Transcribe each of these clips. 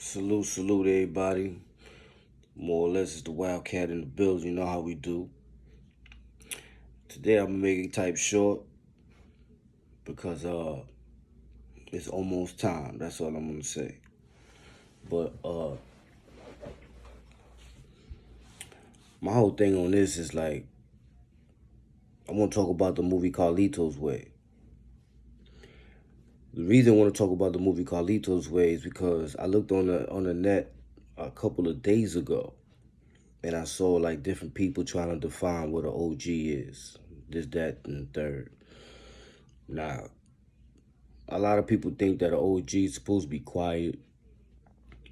Salute, salute everybody. More or less it's the Wildkat in the building. You know how we do. Today I'm gonna make it type short because it's almost time. That's all I'm gonna say. But my whole thing on this is like I want to talk about the movie Carlitos Way. The reason I want to talk about the movie Carlitos Way is because I looked on the net a couple of days ago, and I saw like different people trying to define what an OG is. This, that, and the third. Now, a lot of people think that an OG is supposed to be quiet,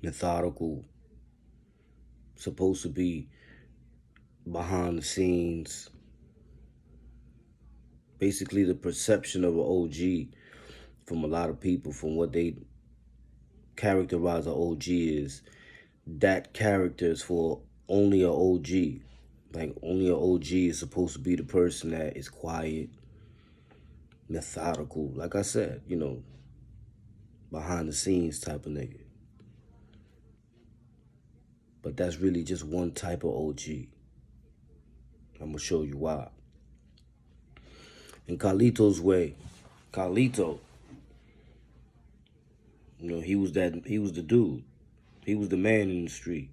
methodical, supposed to be behind the scenes. Basically, the perception of an OG from a lot of people, from what they characterize an OG is, that character is for only an OG. Like, only an OG is supposed to be the person that is quiet, methodical, like I said, behind the scenes type of nigga. But that's really just one type of OG. I'm gonna show you why. In Carlitos Way, Carlito, he was the dude. He was the man in the street.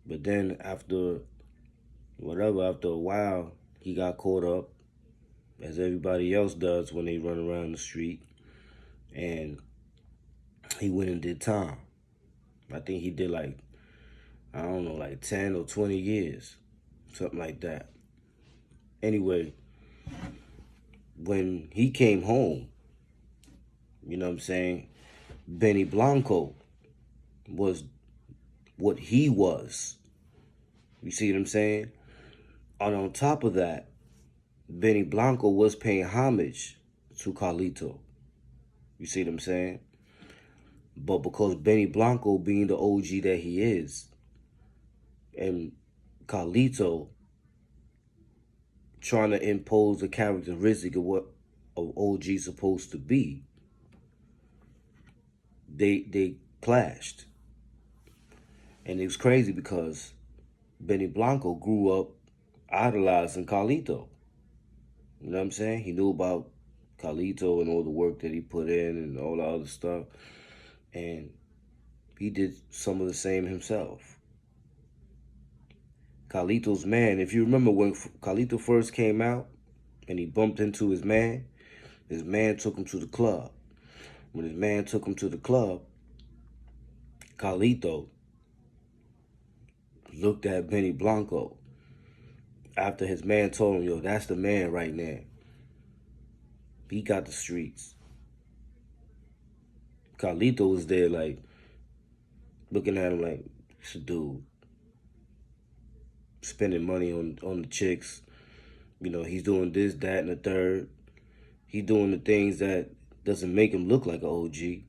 But then after a while, he got caught up, as everybody else does when they run around the street, and he went and did time. I think he did like 10 or 20 years, something like that. Anyway, when he came home, you know what I'm saying, Benny Blanco was what he was. You see what I'm saying? And on top of that, Benny Blanco was paying homage to Carlito. You see what I'm saying? But because Benny Blanco being the OG that he is, and Carlito trying to impose a characteristic of what an OG is supposed to be, they clashed. And it was crazy because Benny Blanco grew up idolizing Carlito. You know what I'm saying? He knew about Carlito and all the work that he put in and all the other stuff. And he did some of the same himself. Carlito's man, if you remember when Carlito first came out and he bumped into his man took him to the club. When his man took him to the club, Carlito looked at Benny Blanco after his man told him, yo, that's the man right now. He got the streets. Carlito was there like, looking at him like, it's a dude. Spending money on the chicks. He's doing this, that, and the third. He's doing the things that doesn't make him look like an OG. You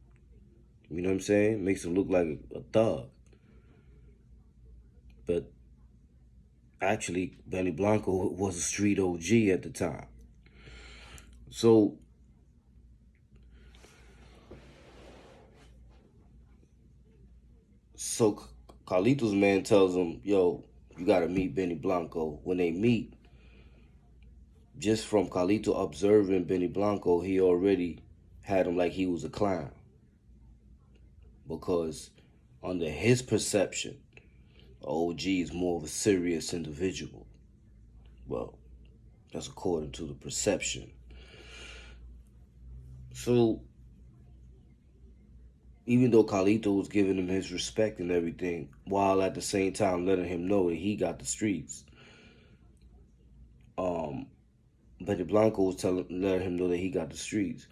know what I'm saying? Makes him look like a thug. But actually, Benny Blanco was a street OG at the time. So Carlito's man tells him, yo, you gotta meet Benny Blanco. When they meet, just from Carlito observing Benny Blanco, he already had him like he was a clown. Because under his perception, OG is more of a serious individual. Well, that's according to the perception. So, even though Carlito was giving him his respect and everything, while at the same time letting him know that he got the streets, Benny Blanco was letting him know that he got the streets.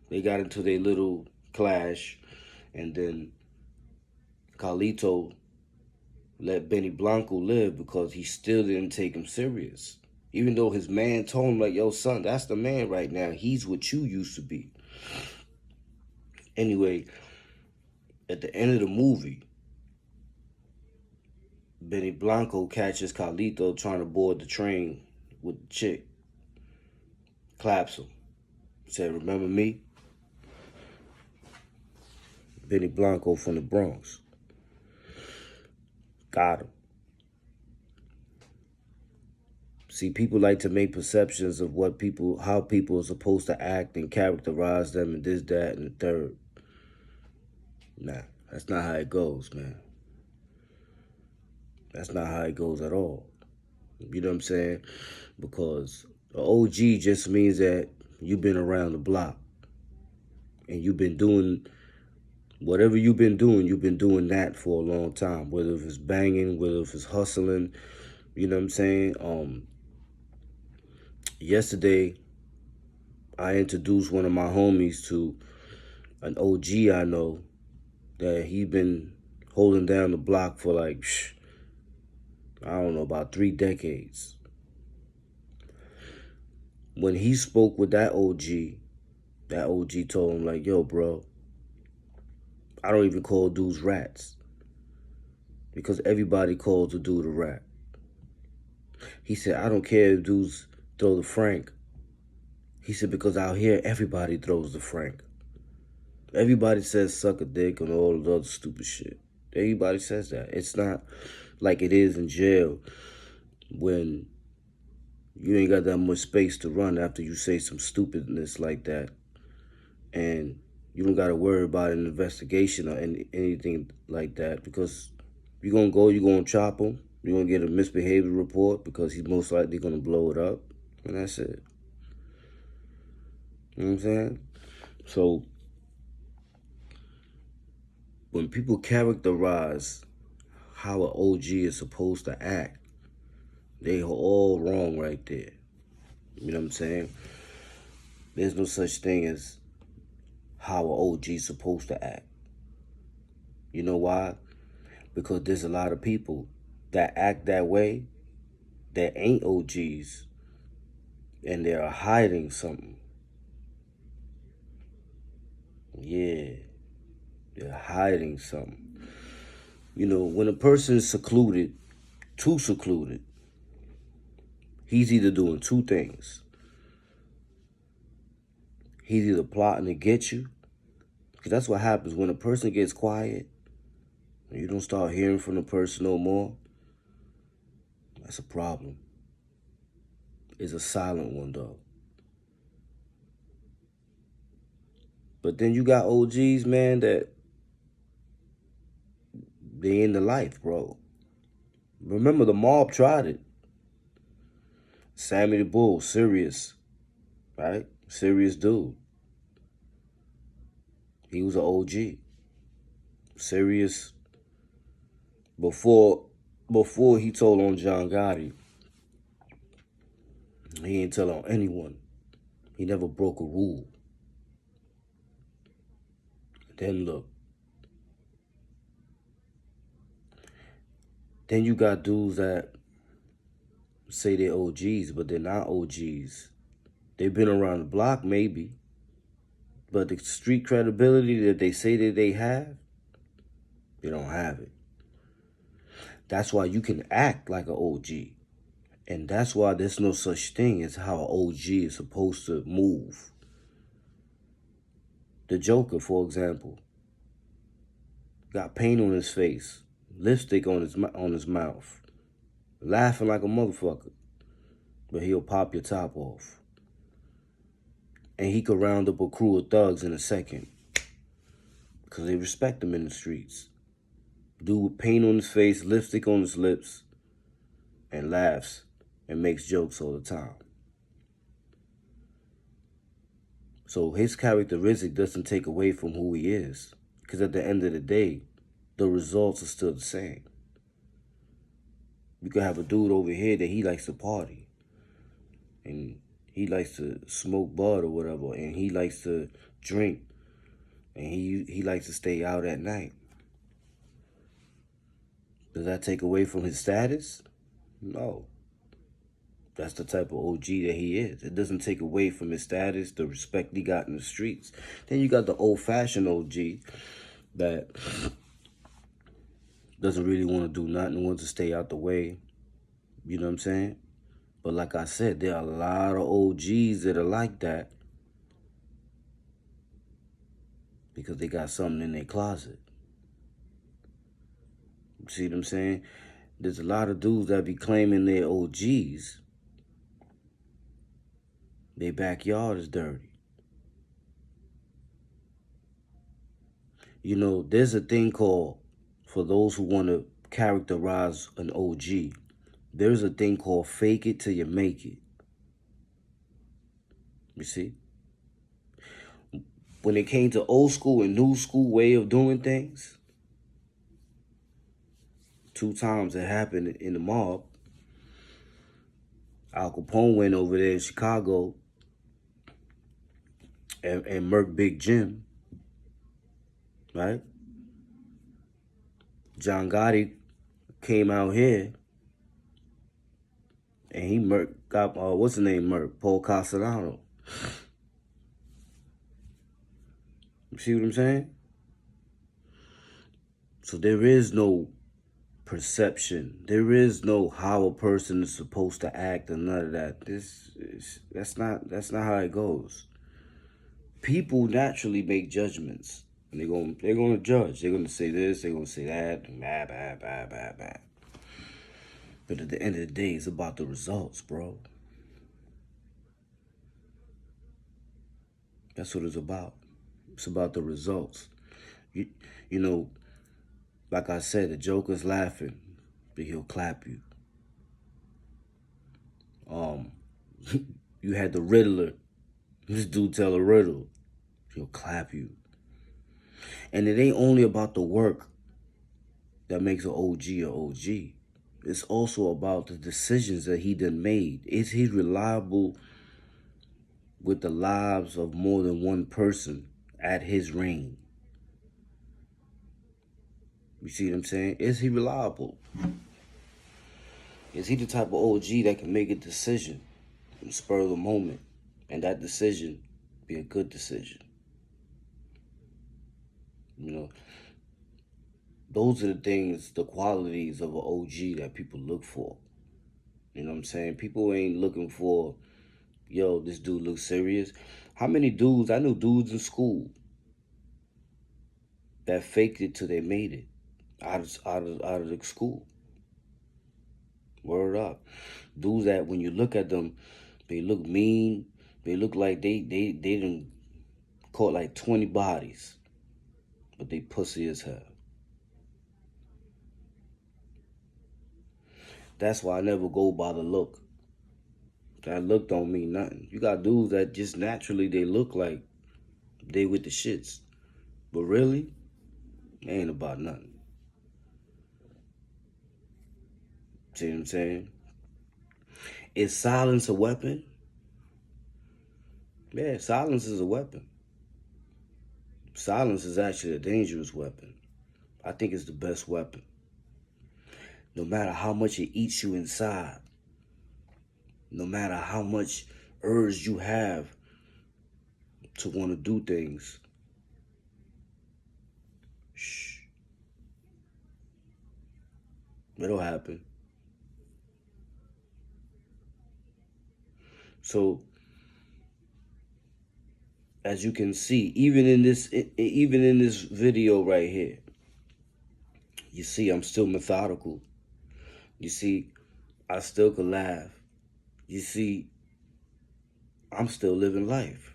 They got into their little clash, and then Carlito let Benny Blanco live because he still didn't take him serious. Even though his man told him, like, yo, son, that's the man right now. He's what you used to be. Anyway, at the end of the movie, Benny Blanco catches Carlito trying to board the train with the chick. Claps him. Said, remember me? Benny Blanco from the Bronx. Got him. See, people like to make perceptions of how people are supposed to act and characterize them and this, that, and the third. Nah, that's not how it goes, man. That's not how it goes at all. You know what I'm saying? Because the OG just means that you've been around the block and you've been doing whatever you've been doing that for a long time. Whether if it's banging, whether if it's hustling, you know what I'm saying? Yesterday, I introduced one of my homies to an OG I know that he been holding down the block for like, I don't know, about 3 decades. When he spoke with that OG told him like, yo, bro, I don't even call dudes rats because everybody calls a dude a rat. He said, I don't care if dudes throw the Frank. He said, because out here, everybody throws the Frank. Everybody says suck a dick and all the other stupid shit. Everybody says that. It's not like it is in jail when you ain't got that much space to run after you say some stupidness like that. And you don't got to worry about an investigation or anything like that because you're going to chop him. You're going to get a misbehavior report because he's most likely going to blow it up. And that's it. You know what I'm saying? So when people characterize how an OG is supposed to act, they are all wrong right there. You know what I'm saying? There's no such thing as how an OG is supposed to act. You know why? Because there's a lot of people that act that way that ain't OGs and they're hiding something. Yeah, they're hiding something. You know, when a person is too secluded, he's either doing 2 things. He's either plotting to get you, because that's what happens when a person gets quiet and you don't start hearing from the person no more. That's a problem. It's a silent one, though. But then you got OGs, man, that they in the life, bro. Remember, the mob tried it. Sammy the Bull, serious, right? Serious dude. He was an OG. Serious. Before he told on John Gotti, he didn't tell on anyone. He never broke a rule. Then look. Then you got dudes that say they're OGs, but they're not OGs. They've been around the block, maybe. But the street credibility that they say that they have, they don't have it. That's why you can act like an OG. And that's why there's no such thing as how an OG is supposed to move. The Joker, for example, got paint on his face, lipstick on his mouth, laughing like a motherfucker, but he'll pop your top off. And he could round up a crew of thugs in a second because they respect him in the streets. Dude with paint on his face, lipstick on his lips, and laughs and makes jokes all the time. So his characteristic doesn't take away from who he is, because at the end of the day, the results are still the same. You could have a dude over here that he likes to party, and he likes to smoke bud or whatever, and he likes to drink, and he likes to stay out at night. Does that take away from his status? No. That's the type of OG that he is. It doesn't take away from his status, the respect he got in the streets. Then you got the old-fashioned OG that doesn't really want to do nothing, wants to stay out the way. You know what I'm saying? But like I said, there are a lot of OGs that are like that. because they got something in their closet. You see what I'm saying? There's a lot of dudes that be claiming they're OGs. Their backyard is dirty. You know, there's a thing called, for those who want to characterize an OG, there's a thing called fake it till you make it. You see? When it came to old school and new school way of doing things, 2 times it happened in the mob. Al Capone went over there in Chicago and murked Big Jim, right? John Gotti came out here and he got, what's the name murked? Paul Castellano. You see what I'm saying? So there is no perception. There is no how a person is supposed to act and none of that. That's not how it goes. People naturally make judgments. And they're gonna judge. They're gonna say this, they're gonna say that, blah. But at the end of the day, it's about the results, bro. That's what it's about. It's about the results. You know, like I said, the Joker's laughing, but he'll clap you. You had the Riddler. This dude tell a riddle, he'll clap you. And it ain't only about the work that makes an OG an OG. It's also about the decisions that he done made. Is he reliable with the lives of more than one person at his reign? You see what I'm saying? Is he reliable? Is he the type of OG that can make a decision and spur of the moment, and that decision be a good decision? You know, those are the things, the qualities of an OG that people look for. You know what I'm saying? People ain't looking for, yo, this dude looks serious. How many dudes, I knew dudes in school that faked it till they made it out of the school. Word up. Dudes that when you look at them, they look mean. They look like they done caught like 20 bodies, but they pussy as hell. That's why I never go by the look. That look don't mean nothing. You got dudes that just naturally they look like they with the shits, but really, they ain't about nothing. See what I'm saying? Is silence a weapon? Yeah, silence is a weapon. Silence is actually a dangerous weapon. I think it's the best weapon. No matter how much it eats you inside, no matter how much urge you have to want to do things, shh, it'll happen. So, as you can see, even in this video right here, you see I'm still methodical. You see, I still can laugh. You see, I'm still living life.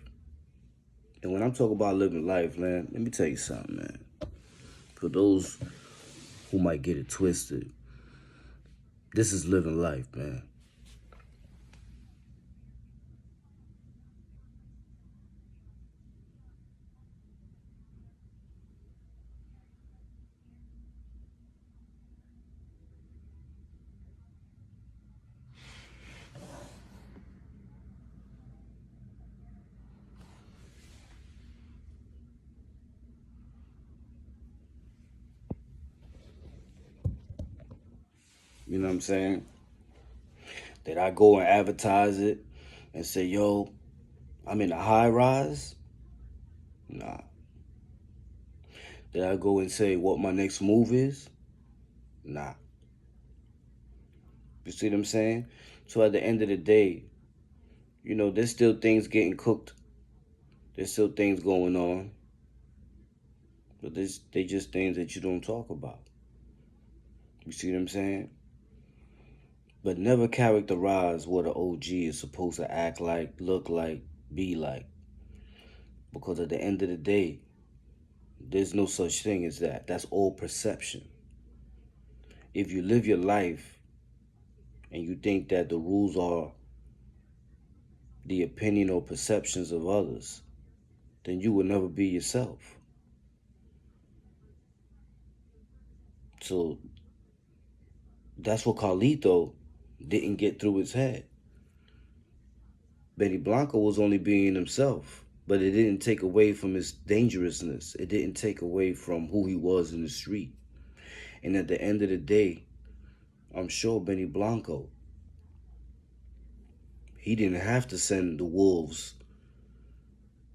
And when I'm talking about living life, man, let me tell you something, man. For those who might get it twisted, this is living life, man. You know what I'm saying? Did I go and advertise it and say, yo, I'm in a high rise? Nah. Did I go and say what my next move is? Nah. You see what I'm saying? So at the end of the day, you know, there's still things getting cooked. There's still things going on. But they just things that you don't talk about. You see what I'm saying? But never characterize what an OG is supposed to act like, look like, be like. Because at the end of the day, there's no such thing as that. That's all perception. If you live your life and you think that the rules are the opinion or perceptions of others, then you will never be yourself. So that's what Carlito didn't get through his head. Benny Blanco was only being himself, but it didn't take away from his dangerousness. It didn't take away from who he was in the street. And at the end of the day, I'm sure Benny Blanco, he didn't have to send the wolves.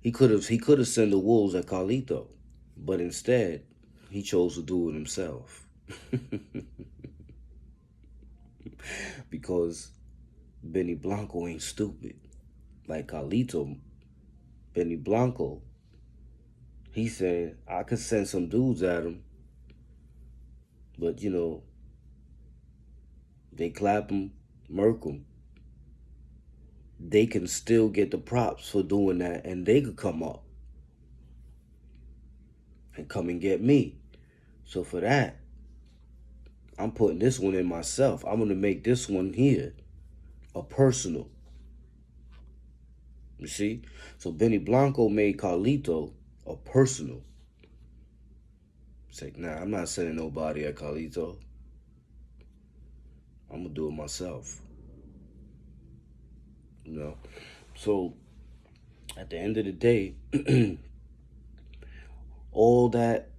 He could have sent the wolves at Carlito, but instead, he chose to do it himself. Because Benny Blanco ain't stupid. Like Carlito, Benny Blanco, he said, I could send some dudes at him, but they clap him, murk him. They can still get the props for doing that, and they could come up and come and get me. So for that, I'm putting this one in myself. I'm going to make this one here a personal. You see? So Benny Blanco made Carlito a personal. It's like, nah, I'm not sending nobody at Carlito. I'm going to do it myself. So at the end of the day, all that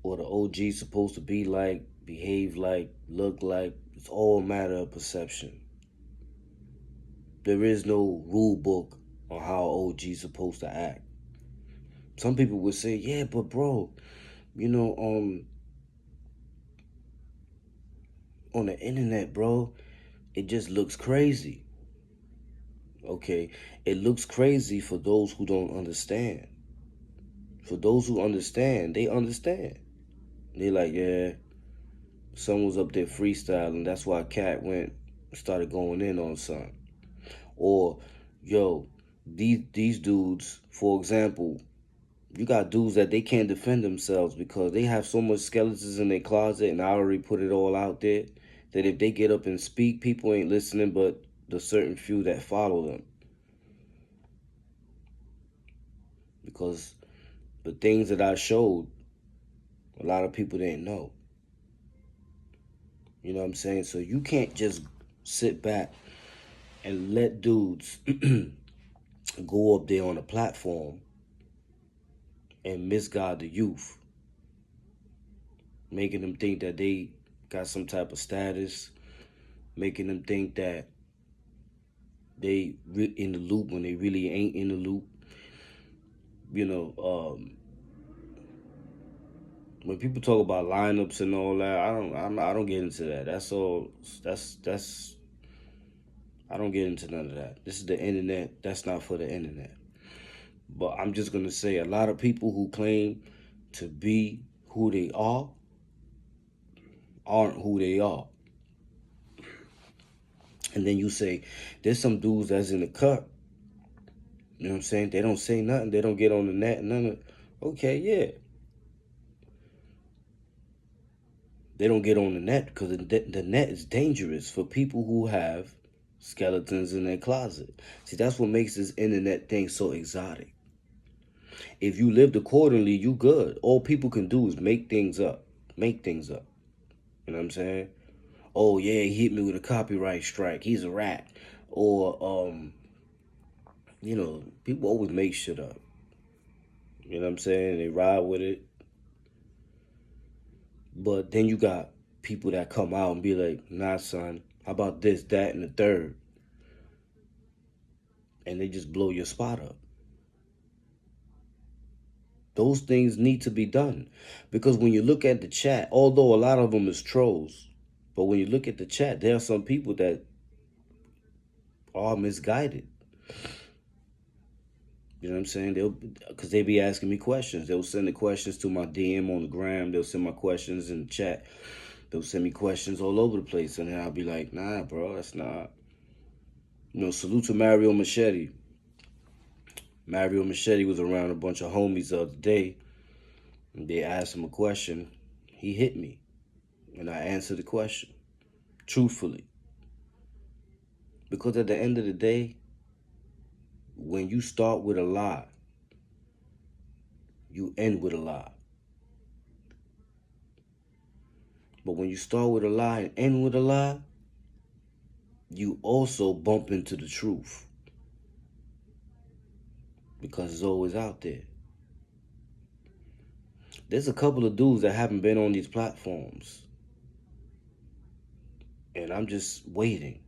what an OG's supposed to be like, behave like, look like, it's all a matter of perception. There is no rule book on how an OG's supposed to act. Some people would say, yeah, but bro, on the internet, bro, it just looks crazy. Okay, it looks crazy for those who don't understand. For those who understand, they understand. They like, yeah, someone was up there freestyling. That's why Cat started going in on something. Or, yo, these dudes, for example, you got dudes that they can't defend themselves because they have so much skeletons in their closet, and I already put it all out there, that if they get up and speak, people ain't listening but the certain few that follow them. Because the things that I showed, a lot of people didn't know. You know what I'm saying? So you can't just sit back and let dudes go up there on a platform and misguide the youth, making them think that they got some type of status, making them think that they in the loop when they really ain't in the loop. When people talk about lineups and all that, I don't get into that. That's all. That's. I don't get into none of that. This is the internet. That's not for the internet. But I'm just gonna say, a lot of people who claim to be who they aren't who they are. And then you say, there's some dudes that's in the cut. You know what I'm saying? They don't say nothing. They don't get on the net. None of. Okay, yeah. They don't get on the net because the net is dangerous for people who have skeletons in their closet. See, that's what makes this internet thing so exotic. If you lived accordingly, you good. All people can do is make things up. Make things up. You know what I'm saying? Oh, yeah, he hit me with a copyright strike. He's a rat. Or, people always make shit up. You know what I'm saying? They ride with it. But then you got people that come out and be like, nah, son, how about this, that, and the third? And they just blow your spot up. Those things need to be done. Because when you look at the chat, although a lot of them is trolls, but when you look at the chat, there are some people that are misguided. You know what I'm saying? Because they be asking me questions. They'll send the questions to my DM on the gram. They'll send my questions in the chat. They'll send me questions all over the place. And then I'll be like, nah, bro, that's not. Salute to Mario Machete. Mario Machete was around a bunch of homies the other day. And they asked him a question. He hit me. And I answered the question. Truthfully. Because at the end of the day, when you start with a lie, you end with a lie. But when you start with a lie and end with a lie, you also bump into the truth. Because it's always out there. There's a couple of dudes that haven't been on these platforms. And I'm just waiting.